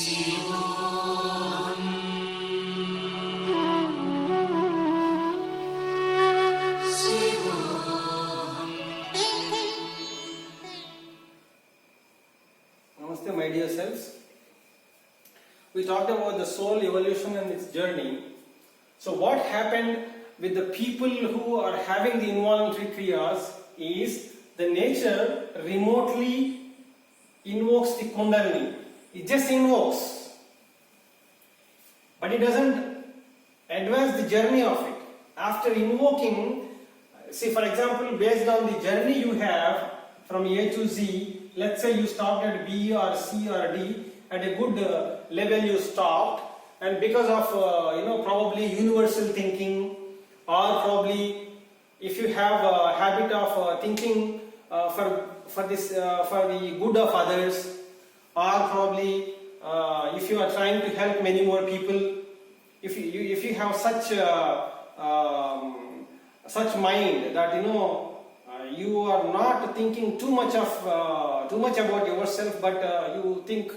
Namaste, my dear selves. We talked about the soul evolution and its journey. So what happened with the people who are having the involuntary kriyas is the nature remotely invokes the kundalini. It just invokes, but it doesn't advance the journey of it. After invoking, see, for example, based on the journey you have from A to Z, let's say you stopped at B or C or D, at a good level you stopped, and because of probably universal thinking, or probably if you have a habit of thinking for the good of others, or probably if you are trying to help many more people, if you have such mind that you are not thinking too much about yourself, but you think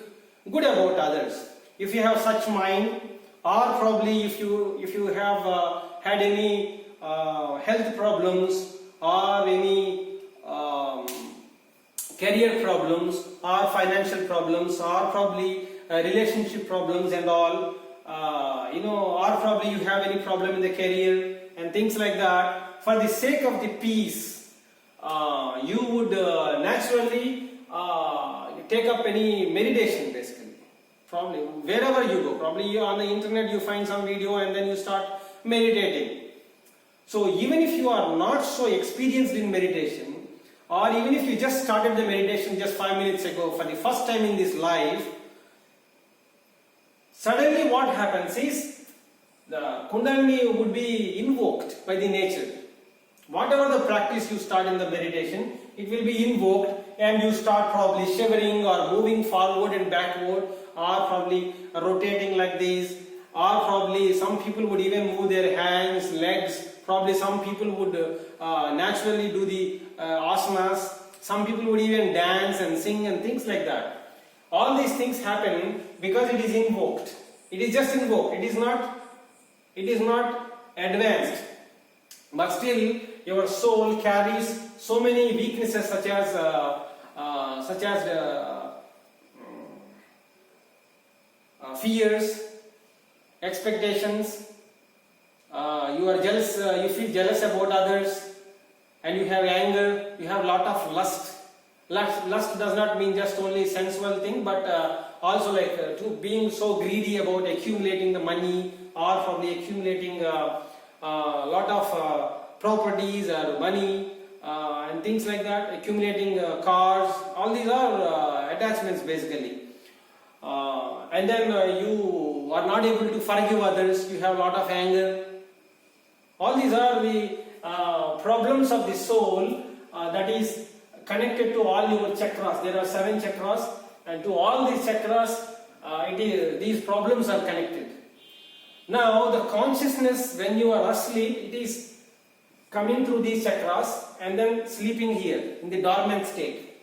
good about others. If you have such mind, or probably if you have had any health problems or any career problems or financial problems or probably relationship problems and all, or probably you have any problem in the career and things like that, for the sake of the peace, you would naturally take up any meditation, basically. Probably wherever you go, probably on the internet you find some video and then you start meditating. So even if you are not so experienced in meditation, or even if you just started the meditation just 5 minutes ago for the first time in this life, suddenly what happens is the kundalini would be invoked by the nature. Whatever the practice you start in the meditation, it will be invoked, and you start probably shivering or moving forward and backward, or probably rotating like this, or probably some people would even move their hands, legs. Probably some people would naturally do the asanas. Some people would even dance and sing and things like that. All these things happen because it is invoked. It is just invoked. It is not advanced. But still, your soul carries so many weaknesses, such as fears, expectations. You are jealous. You feel jealous about others, and you have anger. You have a lot of lust. Lust does not mean just only sensual thing, but also like to being so greedy about accumulating the money, or probably accumulating a lot of properties or money and things like that, accumulating cars. All these are attachments, basically. And then you are not able to forgive others. You have a lot of anger. All these are the problems of the soul that is connected to all your chakras. There are 7 chakras, and to all these chakras, these problems are connected. Now, the consciousness, when you are asleep, it is coming through these chakras and then sleeping here in the dormant state.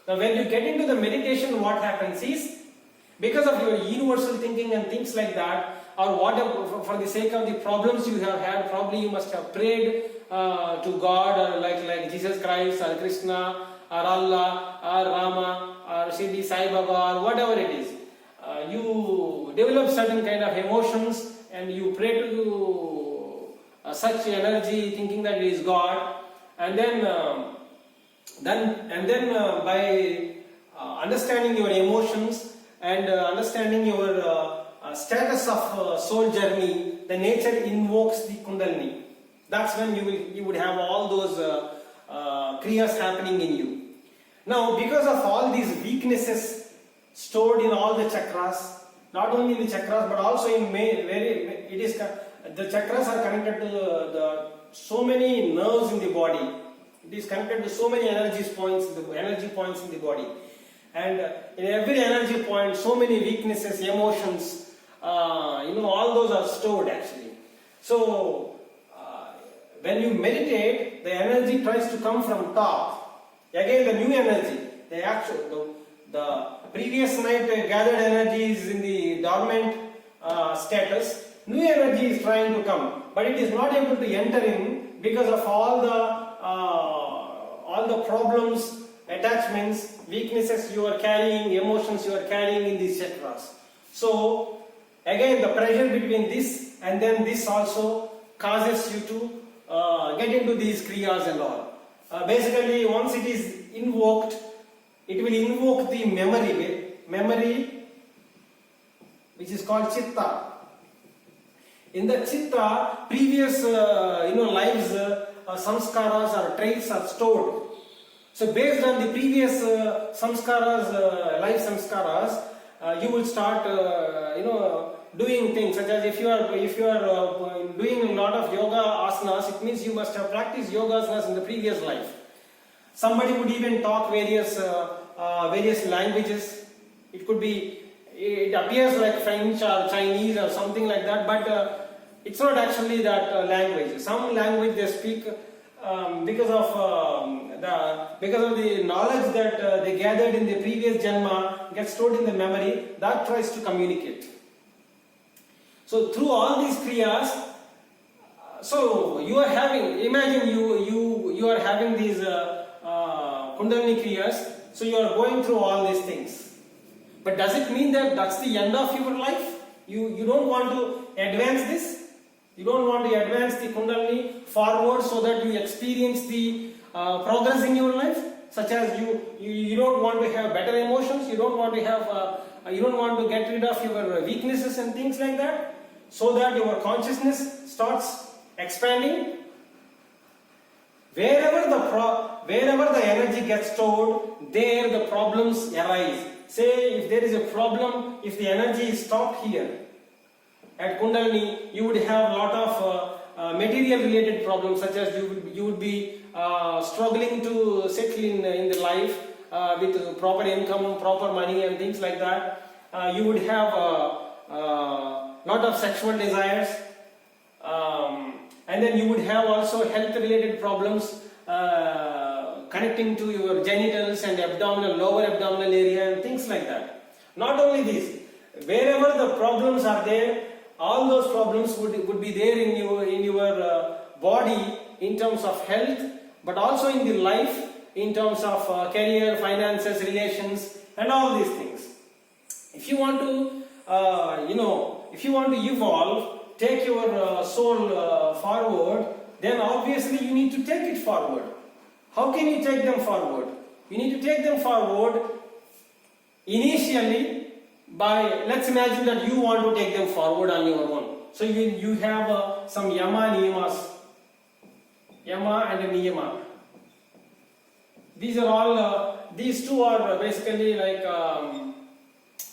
Now, when you get into the meditation, what happens is, because of your universal thinking and things like that, or whatever, for the sake of the problems you have had, probably you must have prayed to God, or like Jesus Christ, or Krishna, or Allah, or Rama, or Shri Sai Baba, or whatever it is. You develop certain kind of emotions, and you pray to such energy, thinking that it is God, and then by understanding your emotions and understanding your status of soul journey, the nature invokes the kundalini. That's when you would have all those kriyas happening in you. Now, because of all these weaknesses stored in all the chakras, not only in the chakras but also in the chakras are connected to so many nerves in the body. It is connected to so many energy points in the body, and in every energy point, so many weaknesses, emotions, all those are stored actually. So when you meditate, the energy tries to come from top. Again, the new energy, the the previous night gathered energy is in the dormant status. New energy is trying to come, but it is not able to enter in because of all the problems, attachments, weaknesses you are carrying, emotions you are carrying in these chakras. So again, the pressure between this and then this also causes you to get into these kriyas and all. Basically, once it is invoked, it will invoke the memory which is called chitta. In the chitta, previous lives, samskaras or traits are stored. So based on the previous samskaras, life samskaras, you will start doing things such as if you are doing a lot of yoga asanas, it means you must have practiced yoga asanas in the previous life. Somebody would even talk various languages. It could be, it appears like French or Chinese or something like that, but it's not actually that language. Some language they speak because of the knowledge that they gathered in the previous janma gets stored in the memory, that tries to communicate. So through all these kriyas, so you are having, imagine you are having these kundalini kriyas, so you are going through all these things. But does it mean that that's the end of your life? You don't want to advance this? You don't want to advance the kundalini forward so that you experience the progress in your life? Such as you don't want to have better emotions, you don't want to have you don't want to get rid of your weaknesses and things like that, so that your consciousness starts expanding. Wherever the energy gets stored, there the problems arise. Say if there is a problem, if the energy is stopped here at Kundalini, you would have a lot of material related problems, such as you would be struggling to settle in the life with proper income, proper money and things like that. You would have a lot of sexual desires, and then you would have also health related problems connecting to your genitals and lower abdominal area and things like that. Not only this, wherever the problems are there, all those problems would be there in your body in terms of health, but also in the life in terms of career, finances, relations and all these things. If you want to if you want to evolve, take your soul forward, then obviously you need to take it forward. How can you take them forward? You need to take them forward initially by, let's imagine that you want to take them forward on your own. So you have some yama niyamas, yama and niyama. These are all, these two are basically like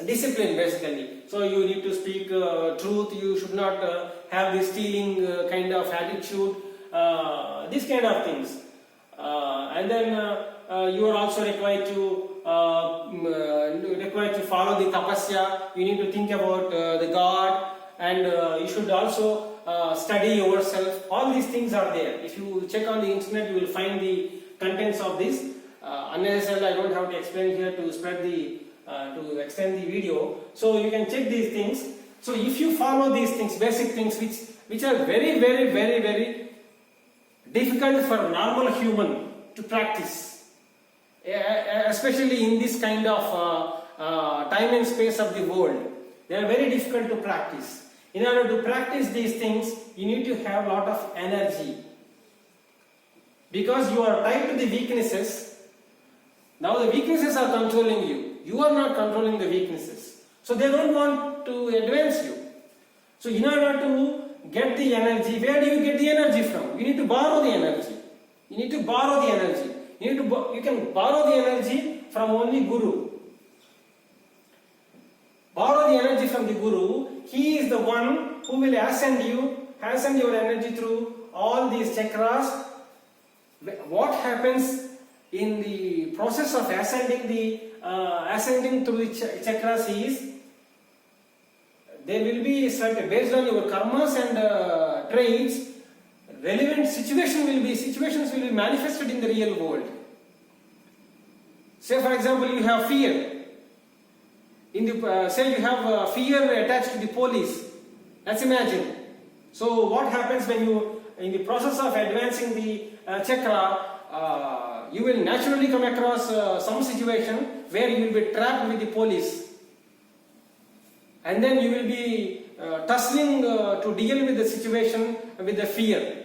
discipline basically. So you need to speak truth, you should not have this stealing kind of attitude, these kind of things. And then you are also required to follow the tapasya. You need to think about the God, and you should also study yourself. All these things are there. If you check on the internet, you will find the contents of this. Unnecessarily, I don't have to explain here to spread the to extend the video. So you can check these things. So if you follow these things, basic things which are very, very, very, very difficult for normal human to practice, especially in this kind of time and space of the world, they are very difficult to practice. In order to practice these things, you need to have a lot of energy, because you are tied to the weaknesses. Now the weaknesses are controlling you. You are not controlling the weaknesses. So they don't want to advance you. So in order to get the energy, where do you get the energy from? You need to borrow the energy. You need to borrow the energy. You can borrow the energy from only Guru. Borrow the energy from the Guru. He is the one who will ascend your energy through all these chakras. What happens in the process of ascending through the chakras is, there will be certain, based on your karmas and traits, relevant situations will be manifested in the real world. Say for example, you have fear. in the say you have fear attached to the police. Let's imagine. So what happens when you, in the process of advancing the chakra, you will naturally come across some situation where you will be trapped with the police, and then you will be tussling to deal with the situation with the fear.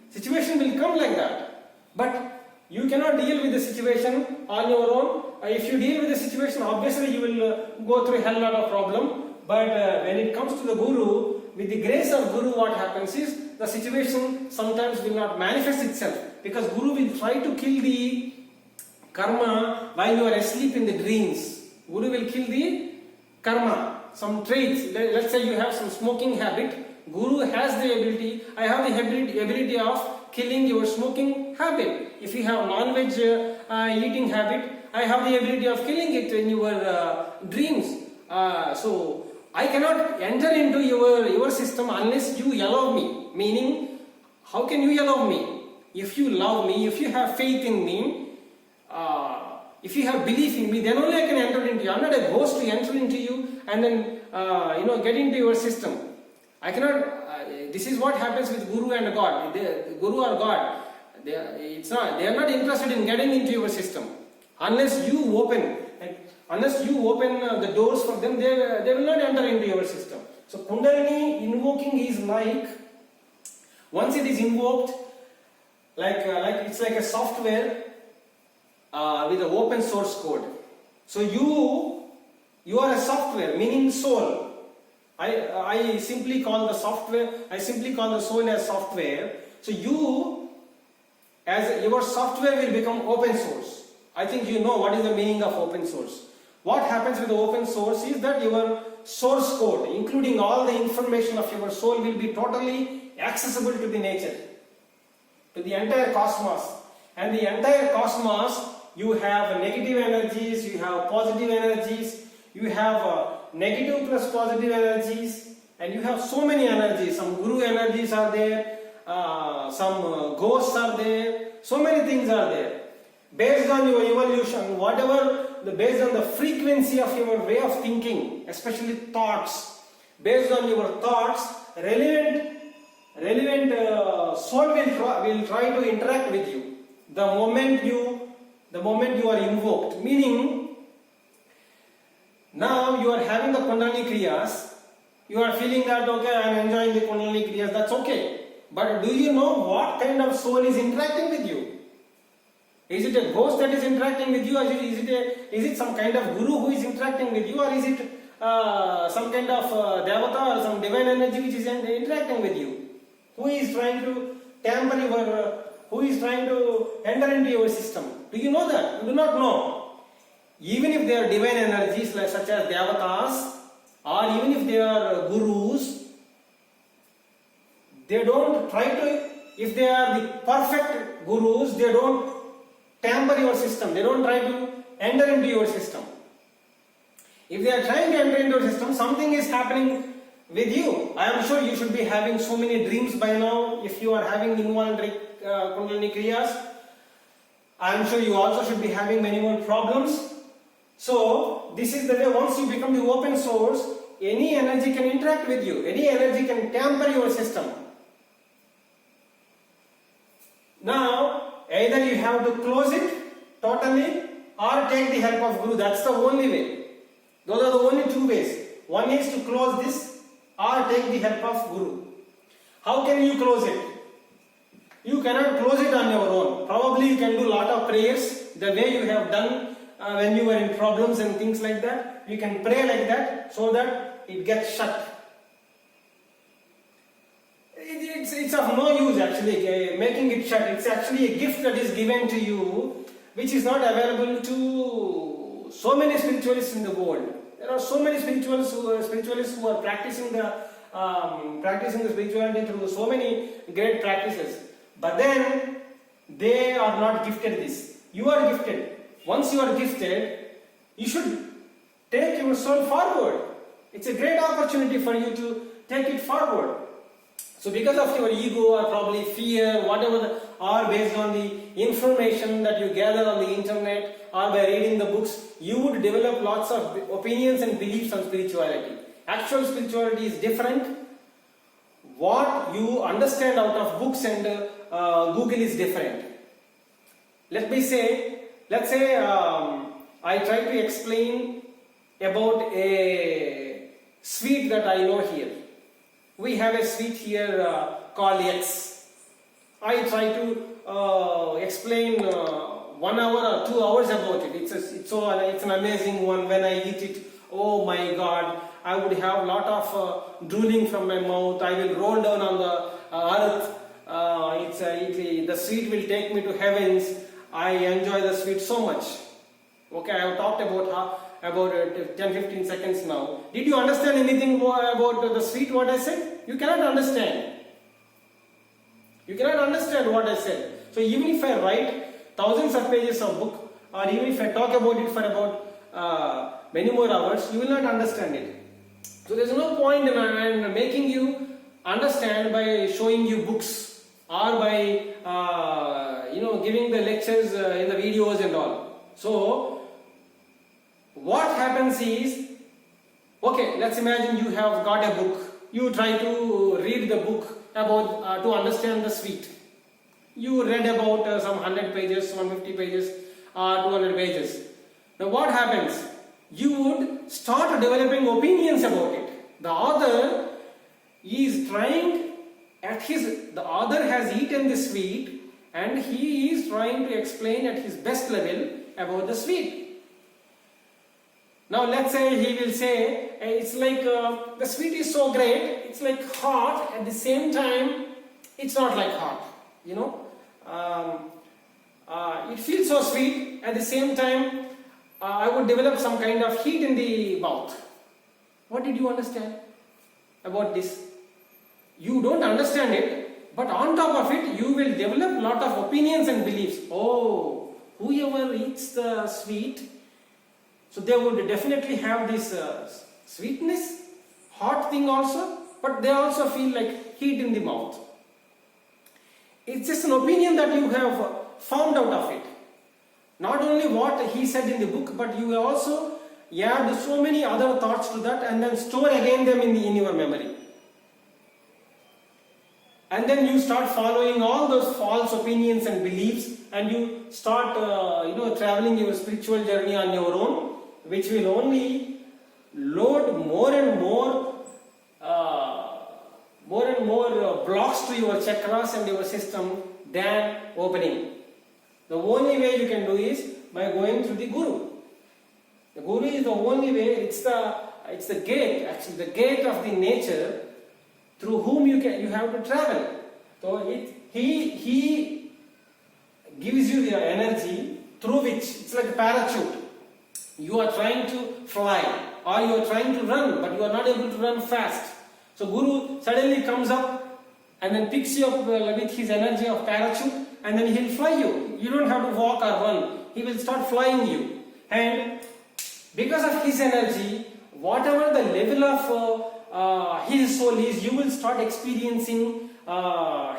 Situation will come like that, but you cannot deal with the situation on your own. If you deal with the situation, obviously you will go through a hell lot of problem. But when it comes to the Guru, with the grace of Guru, what happens is the situation sometimes will not manifest itself, because Guru will try to kill the karma while you are asleep in the dreams. Guru will kill the karma, some traits. Let's say you have some smoking habit. Guru has the ability, I have the ability of killing your smoking habit. If you have non-veg eating habit, I have the ability of killing it in your dreams. So I cannot enter into your system unless you allow me. Meaning, how can you allow me? If you love me, if you have faith in me, if you have belief in me, then only I can enter into you. I'm not a ghost to enter into you and then get into your system. I cannot. This is what happens with Guru and God. Guru or God, they are not interested in getting into your system unless you open. Unless you open the doors for them, they will not enter into your system. So Kundalini invoking is like, once it is invoked, like it's like a software with an open source code. So you are a software, meaning soul. I simply call the software, I simply call the soul as software. So you, as your software will become open source. I think you know what is the meaning of open source. What happens with the open source is that your source code, including all the information of your soul, will be totally accessible to the nature, to the entire cosmos. And the entire cosmos, you have negative energies, you have positive energies, you have negative plus positive energies, and you have so many energies. Some Guru energies are there, some ghosts are there, so many things are there. Based on your evolution, based on the frequency of your way of thinking, especially thoughts, based on your thoughts, relevant soul will try to interact with you. The moment you are invoked, meaning now you are having the Kundalini Kriyas, you are feeling that okay, I am enjoying the Kundalini Kriyas, that's okay. But do you know what kind of soul is interacting with you? Is it a ghost that is interacting with you, or is it some kind of Guru who is interacting with you, or is it some kind of Devata or some divine energy which is interacting with you? Who is trying to tamper who is trying to enter into your system? Do you know that? You do not know. Even if they are divine energies such as Devatas, or even if they are Gurus, they don't try to, if they are the perfect Gurus, they don't tamper your system, they don't try to enter into your system. If they are trying to enter into your system, something is happening with you. I am sure you should be having so many dreams by now. If you are having involuntary Kundalini Kriyas, I am sure you also should be having many more problems. So this is the way, once you become the open source, any energy can interact with you, any energy can tamper your system. Now, either you have to close it totally or take the help of Guru. That's the only way. Those are the only two ways. One is to close this or take the help of Guru. How can you close it? You cannot close it on your own. Probably you can do a lot of prayers the way you have done when you were in problems and things like that. You can pray like that so that it gets shut. It's of no use actually making it shut. It's actually a gift that is given to you, which is not available to so many spiritualists in the world. There are so many spiritualists who are practicing the spirituality through so many great practices. But then they are not gifted this. You are gifted. Once you are gifted, you should take your soul forward. It's a great opportunity for you to take it forward. So because of your ego or probably fear, whatever, or based on the information that you gather on the internet, or by reading the books, you would develop lots of opinions and beliefs on spirituality. Actual spirituality is different. What you understand out of books and Google is different. Let's say I try to explain about a sweet that I know here. We have a sweet here called X. I try to explain 1 hour or 2 hours about it. It's an amazing one. When I eat it, oh my God, I would have a lot of drooling from my mouth. I will roll down on the earth. The sweet will take me to heavens. I enjoy the sweet so much. Okay, I have talked about 10-15 seconds now. Did you understand anything about the sweet what I said? You cannot understand. You cannot understand what I said. So even if I write thousands of pages of book, or even if I talk about it for about many more hours, you will not understand it. So there is no point in making you understand by showing you books or by giving the lectures in the videos and all. So what happens is, okay, let's imagine you have got a book. You try to read the book about to understand the sweet. You read about some 100 pages, 150 pages, 200 pages. Now what happens? You would start developing opinions about it. The author is trying the author has eaten the sweet and he is trying to explain at his best level about the sweet. Now let's say he will say, it's like the sweet is so great, it's like hot, at the same time it's not like hot, it feels so sweet, at the same time I would develop some kind of heat in the mouth. What did you understand about this? You don't understand it, but on top of it you will develop lot of opinions and beliefs. Oh, whoever eats the sweet, so they would definitely have this sweetness, hot thing also, but they also feel like heat in the mouth. It's just an opinion that you have formed out of it. Not only what he said in the book, but you also add so many other thoughts to that and then store again them in your memory. And then you start following all those false opinions and beliefs, and you start traveling your spiritual journey on your own, which will only load more and more blocks to your chakras and your system than opening. The only way you can do is by going through the Guru. The Guru is the only way. It's the gate, actually the gate of the nature through whom you have to travel. So he gives you the energy through which it's like a parachute. You are trying to fly or you are trying to run, but you are not able to run fast. So Guru suddenly comes up and then picks you up with his energy of parachute, and then he'll fly you. You don't have to walk or run. He will start flying you. And because of his energy, whatever the level of his soul is, you will start experiencing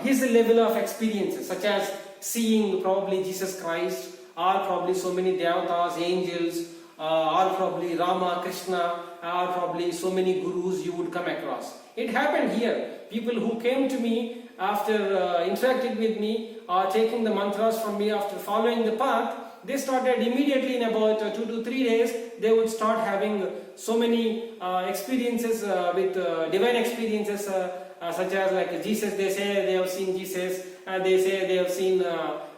his level of experiences, such as seeing probably Jesus Christ, or probably so many devatas, angels, or probably Rama, Krishna, or probably so many gurus you would come across. It happened here. People who came to me after interacting with me or taking the mantras from me after following the path, they started immediately in about 2 to 3 days, they would start having so many experiences with divine experiences such as like Jesus. They say they have seen Jesus, they say they have seen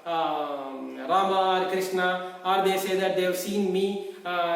Rama or Krishna, or they say that they have seen me,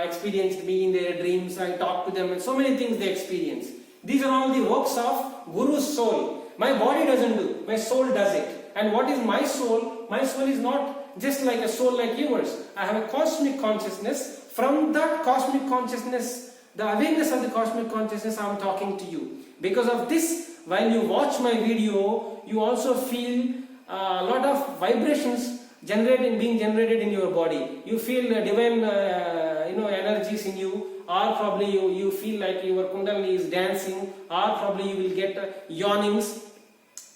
experienced me in their dreams. I talk to them, and so many things they experience. These are all the works of Guru's soul. My body doesn't do, my soul does it. And what is my soul? My soul is not just like a soul like yours. I have a cosmic consciousness. From that cosmic consciousness, the awareness of the cosmic consciousness, I am talking to you. Because of this, while you watch my video, you also feel a lot of vibrations being generated in your body. You feel divine energies in you, or probably you feel like your kundalini is dancing, or probably you will get yawnings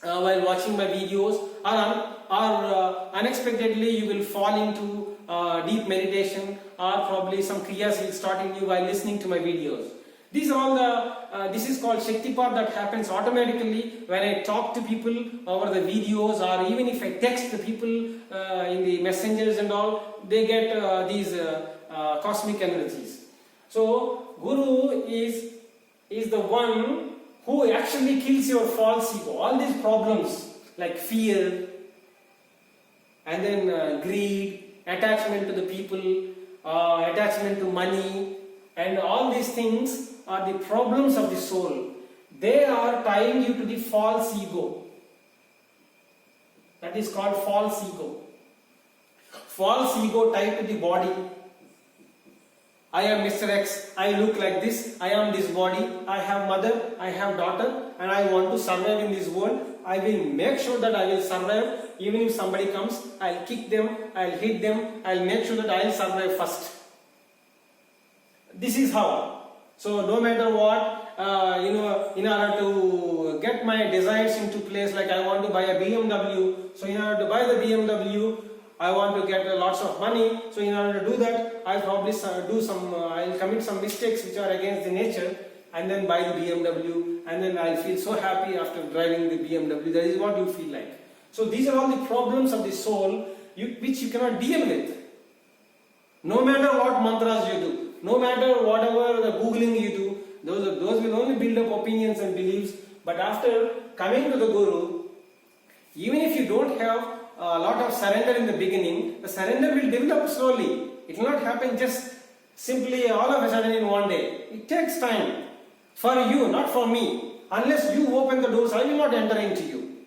while watching my videos, or unexpectedly you will fall into deep meditation, or probably some kriyas will start in you while listening to my videos. These are all the, this is called Shaktipat that happens automatically when I talk to people over the videos, or even if I text the people in the messengers and all, they get these cosmic energies. So Guru is the one who actually kills your false ego. All these problems like fear, and then greed, attachment to the people, attachment to money, and all these things are the problems of the soul. They are tying you to the false ego. That is called false ego. False ego tied to the body. I am Mr. X, I look like this, I am this body, I have mother, I have daughter, and I want to survive in this world. I will make sure that I will survive. Even if somebody comes, I'll kick them, I'll hit them, I'll make sure that I'll survive first. This is how. So no matter what, in order to get my desires into place, like I want to buy a BMW, so in order to buy the BMW, I want to get lots of money. So in order to do that, I'll probably I'll commit some mistakes which are against the nature, and then buy the BMW, and then I'll feel so happy after driving the BMW. That is what you feel like. So these are all the problems of the soul which you cannot deal with. No matter what mantras you do, no matter whatever the googling you do, those will only build up opinions and beliefs. But after coming to the Guru, even if you don't have a lot of surrender in the beginning, the surrender will develop slowly. It will not happen just simply all of a sudden in one day. It takes time. For you, not for me. Unless you open the doors, I will not enter into you.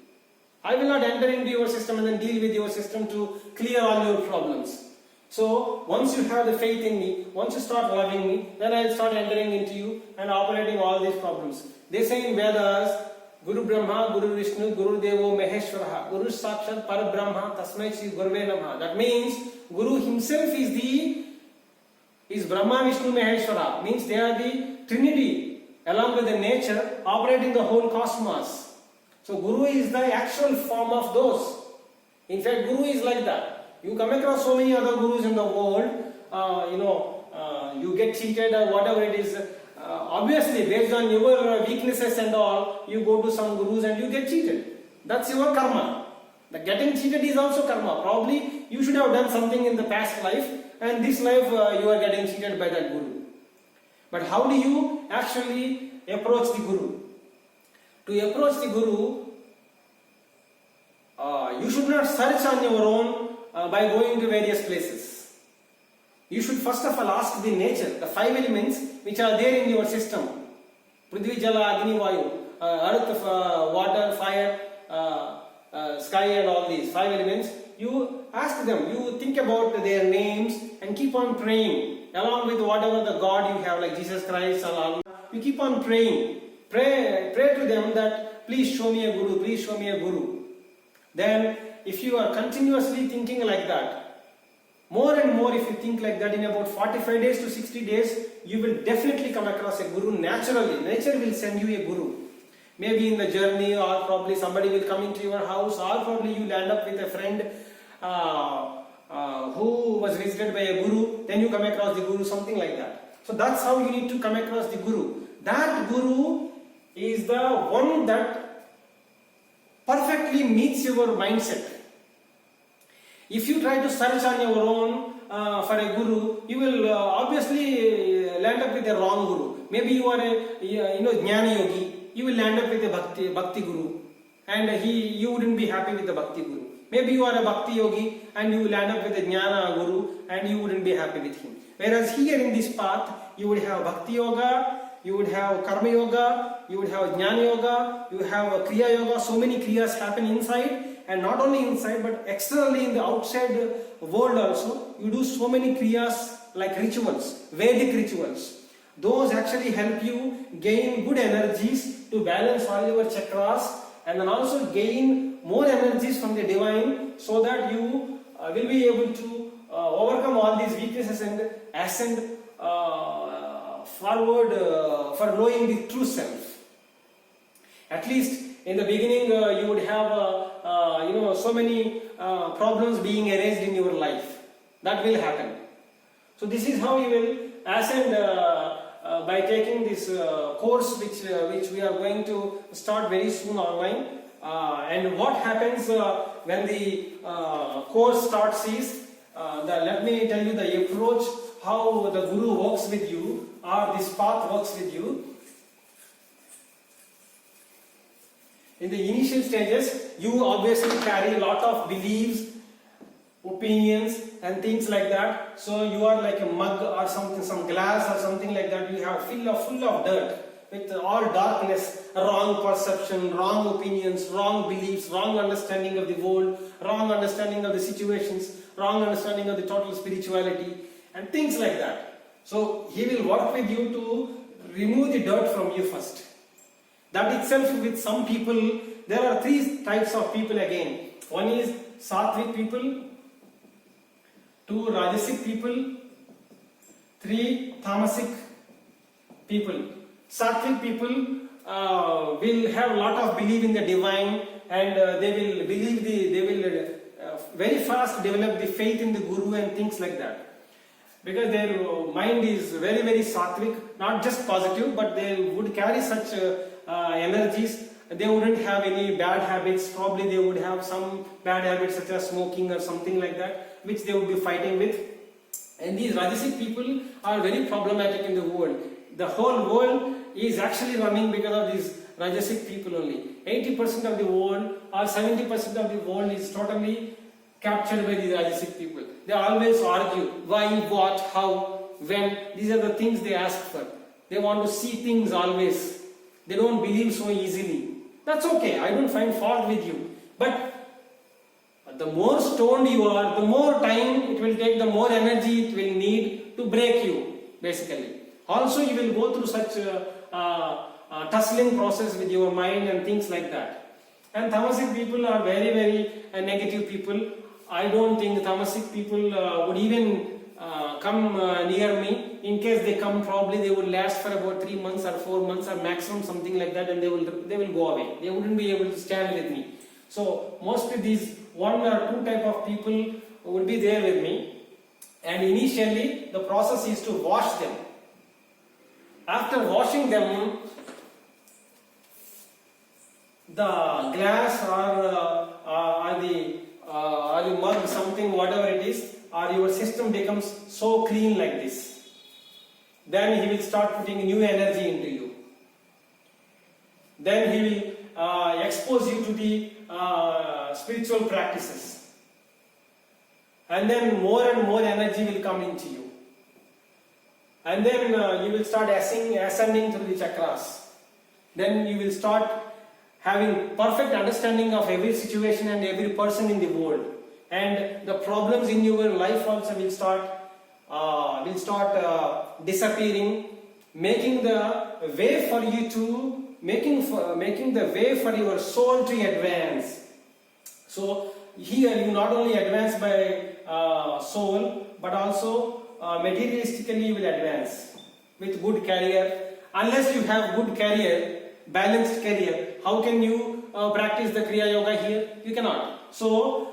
I will not enter into your system and then deal with your system to clear all your problems. So, once you have the faith in me, once you start loving me, then I will start entering into you and operating all these problems. They say in Vedas, Guru Brahma, Guru Vishnu, Guru Devo Maheshwara, Guru Sakshat Parabrahma, Tasmai Shri Guruve Namaha. That means Guru himself is Brahma, Vishnu, Maheshwara. Means they are the Trinity along with the nature operating the whole cosmos. So Guru is the actual form of those. In fact, Guru is like that. You come across so many other gurus in the world, you get cheated or whatever it is. Obviously, based on your weaknesses and all, you go to some gurus and you get cheated. That's your karma. The getting cheated is also karma. Probably you should have done something in the past life, and this life you are getting cheated by that guru. But how do you actually approach the Guru? To approach the Guru, you should not search on your own by going to various places. You should first of all ask the nature, the 5 elements which are there in your system. Prithvi, Jala, Agni, Vayu, earth, water, fire, sky and all these 5 elements. You ask them, you think about their names and keep on praying. Along with whatever the God you have, like Jesus Christ, Allah, you keep on praying. Pray to them that please show me a Guru, please show me a Guru. Then if you are continuously thinking like that, more and more if you think like that, in about 45 days to 60 days, you will definitely come across a Guru naturally. Nature will send you a Guru. Maybe in the journey, or probably somebody will come into your house, or probably you land up with a friend who was visited by a Guru, then you come across the Guru, something like that. So that's how you need to come across the Guru. That Guru is the one that perfectly meets your mindset. If you try to search on your own for a Guru, you will obviously land up with a wrong Guru. Maybe you are a Jnana Yogi, you will land up with a Bhakti Guru, and you wouldn't be happy with the Bhakti Guru. Maybe you are a Bhakti Yogi and you will land up with a Jnana Guru and you wouldn't be happy with him. Whereas here in this path, you would have Bhakti Yoga, you would have Karma Yoga, you would have Jnana Yoga, you have Kriya Yoga. So many Kriyas happen inside, and not only inside but externally in the outside world also. You do so many Kriyas like rituals, Vedic rituals. Those actually help you gain good energies to balance all your chakras, and then also gain more energies from the divine, so that you will be able to overcome all these weaknesses and ascend forward for knowing the true self. At least in the beginning you would have so many problems being erased in your life. That will happen. So this is how you will ascend by taking this course which we are going to start very soon online. And what happens when the course starts is, let me tell you the approach, how the Guru works with you, or this path works with you. In the initial stages, you obviously carry a lot of beliefs, opinions and things like that. So you are like a mug or something, some glass or something like that. You have full of dirt with all darkness, wrong perception, wrong opinions, wrong beliefs, wrong understanding of the world, wrong understanding of the situations, wrong understanding of the total spirituality and things like that. So he will work with you to remove the dirt from you first. That itself, with some people, there are three types of people again. One is Sattvic people, two Rajasic people, three Tamasic people. Sattvic people will have a lot of belief in the divine, and they will believe they will very fast develop the faith in the Guru and things like that. Because their mind is very Sattvic, not just positive, but they would carry such energies. They wouldn't have any bad habits. Probably they would have some bad habits such as smoking or something like that, which they would be fighting with. And these Rajasic people are very problematic in the world. The whole world is actually running because of these Rajasic people only. 80% of the world or 70% of the world is totally captured by the Rajasic people. They always argue why, what, how, when. These are the things they ask for. They want to see things always. They don't believe so easily. That's okay. I don't find fault with you. But the more stoned you are, the more time it will take, the more energy it will need to break you, basically. Also, you will go through such a tussling process with your mind and things like that. And Tamasic people are very negative people. I don't think Tamasic people would even come near me. In case they come, probably they would last for about 3 months or 4 months or maximum something like that, and they will go away. They wouldn't be able to stand with me. So mostly these 1 or 2 type of people would be there with me. And initially the process is to wash them. After washing them, the glass or the mug, something, whatever it is, or your system becomes so clean like this. Then he will start putting new energy into you. Then he will expose you to the spiritual practices. And then more and more energy will come into you. And then you will start ascending through the chakras. Then you will start having perfect understanding of every situation and every person in the world. And the problems in your life also will start disappearing, making the way for you to making the way for your soul to advance. So here you not only advance by soul, but also materialistically you will advance with good career. Unless you have good career, balanced career, how can you practice the Kriya Yoga here? You cannot. So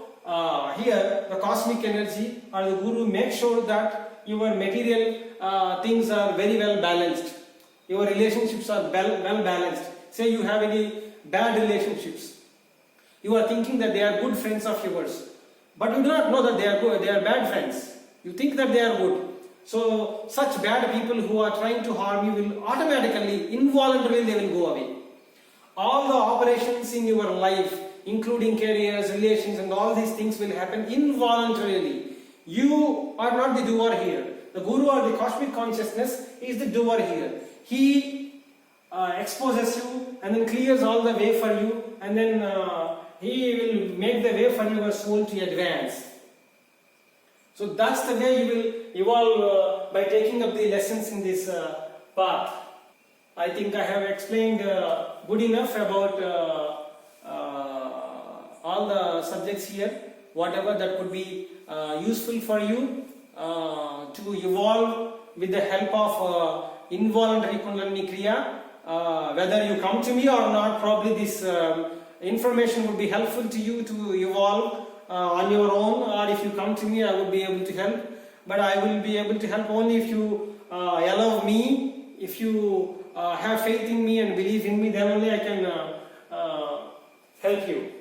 here the cosmic energy or the Guru makes sure that your material things are very well balanced. Your relationships are well balanced. Say you have any bad relationships. You are thinking that they are good friends of yours, but you do not know that they are good, they are bad friends. You think that they are good. So such bad people who are trying to harm you will automatically, involuntarily they will go away. All the operations in your life, including careers, relations and all these things will happen involuntarily. You are not the doer here. The Guru or the cosmic consciousness is the doer here. He exposes you and then clears all the way for you, and then he will make the way for your soul to advance. So that's the way you will evolve by taking up the lessons in this path. I think I have explained good enough about all the subjects here, whatever that could be useful for you to evolve with the help of involuntary Kundalini Kriya. Whether you come to me or not, probably this information would be helpful to you to evolve on your own, or if you come to me, I would be able to help. But I will be able to help only if you allow me, if you have faith in me and believe in me, then only I can help you.